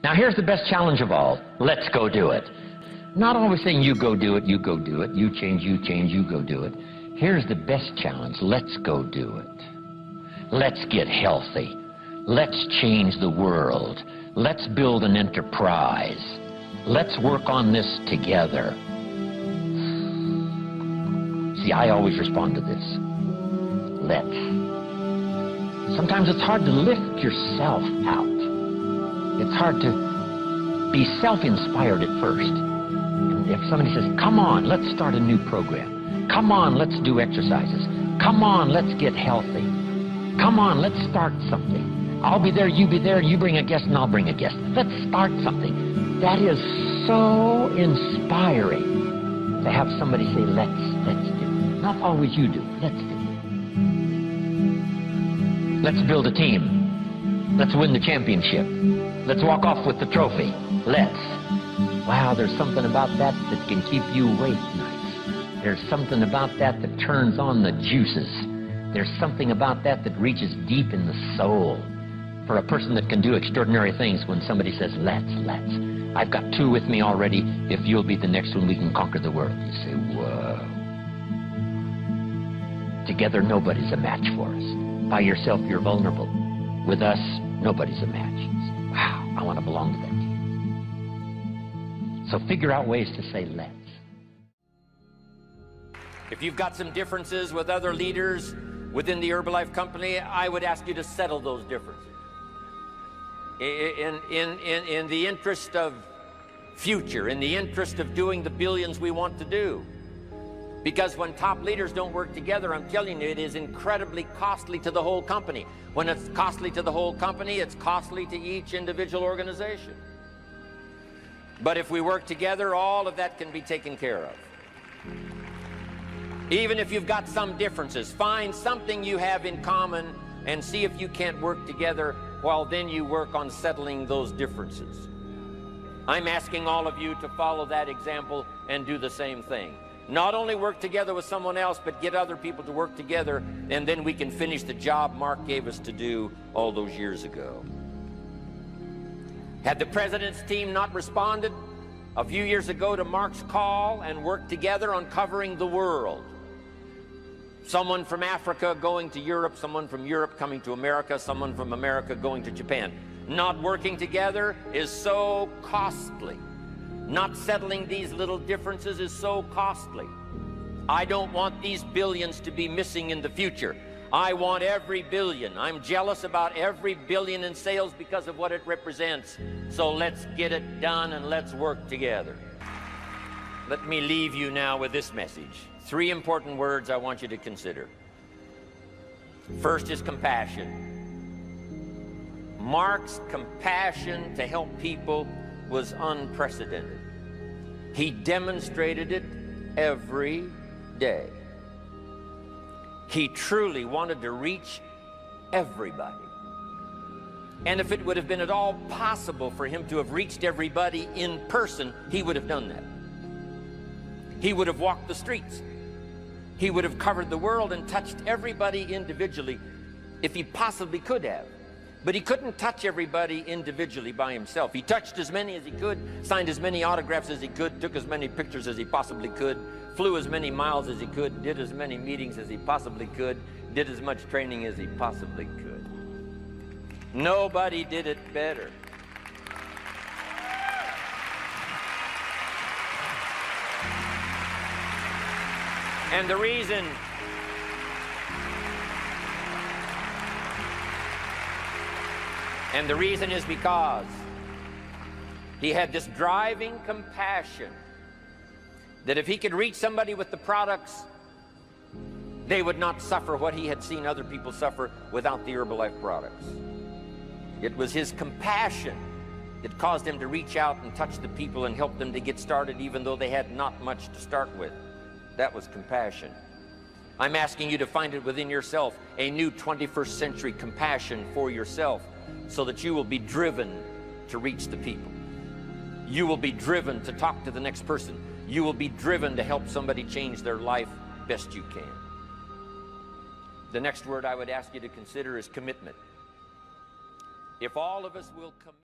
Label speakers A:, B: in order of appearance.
A: Now here's the best challenge of all. Let's go do it. Not always saying you go do it, you go do it, you change, you go do it. Here's the best challenge. Let's go do it. Let's get healthy. Let's change the world. Let's build an enterprise. Let's work on this together. See, I always respond to this. Let's. Sometimes it's hard to lift yourself out. It's hard to be self-inspired at first. And if somebody says, come on, let's start a new program. Come on, let's do exercises. Come on, let's get healthy. Come on, let's start something. I'll be there, you be there, you bring a guest and I'll bring a guest. Let's start something. That is so inspiring to have somebody say, let's do. Not always you do, let's do. Let's build a team. Let's win the championship. Let's walk off with the trophy. Let's. Wow, there's something about that that can keep you awake nights. There's something about that that turns on the juices. There's something about that that reaches deep in the soul. For a person that can do extraordinary things when somebody says, let's. I've got two with me already. If you'll be the next one, we can conquer the world. You say, whoa. Together, nobody's a match for us. By yourself, you're vulnerable. With us, nobody's a match. You say, wow, I want to belong to that team. So figure out ways to say, let's.
B: If you've got some differences with other leaders within the Herbalife company, I would ask you to settle those differences. In the interest of future, in the interest of doing the billions we want to do. Because when top leaders don't work together, I'm telling you, it is incredibly costly to the whole company. When it's costly to the whole company, it's costly to each individual organization. But if we work together, all of that can be taken care of. Even if you've got some differences, find something you have in common and see if you can't work together while then you work on settling those differences. I'm asking all of you to follow that example and do the same thing. Not only work together with someone else, but get other people to work together, and then we can finish the job Mark gave us to do all those years ago. Had the president's team not responded a few years ago to Mark's call and worked together on covering the world, someone from Africa going to Europe, someone from Europe coming to America, someone from America going to Japan. Not working together is so costly. Not settling these little differences is so costly. I don't want these billions to be missing in the future. I want every billion. I'm jealous about every billion in sales because of what it represents. So let's get it done and let's work together. Let me leave you now with this message. 3 important words I want you to consider. First is compassion. Mark's compassion to help people was unprecedented. He demonstrated it every day. He truly wanted to reach everybody. And if it would have been at all possible for him to have reached everybody in person, he would have done that. He would have walked the streets. He would have covered the world and touched everybody individually if he possibly could have. But he couldn't touch everybody individually by himself. He touched as many as he could, signed as many autographs as he could, took as many pictures as he possibly could, flew as many miles as he could, did as many meetings as he possibly could, did as much training as he possibly could. Nobody did it better. And the reason is because he had this driving compassion that if he could reach somebody with the products, they would not suffer what he had seen other people suffer without the Herbalife products. It was his compassion that caused him to reach out and touch the people and help them to get started even though they had not much to start with. That was compassion. I'm asking you to find it within yourself, a new 21st century compassion for yourself, so that you will be driven to reach the people. You will be driven to talk to the next person. You will be driven to help somebody change their life best you can. The next word I would ask you to consider is commitment. If all of us will commit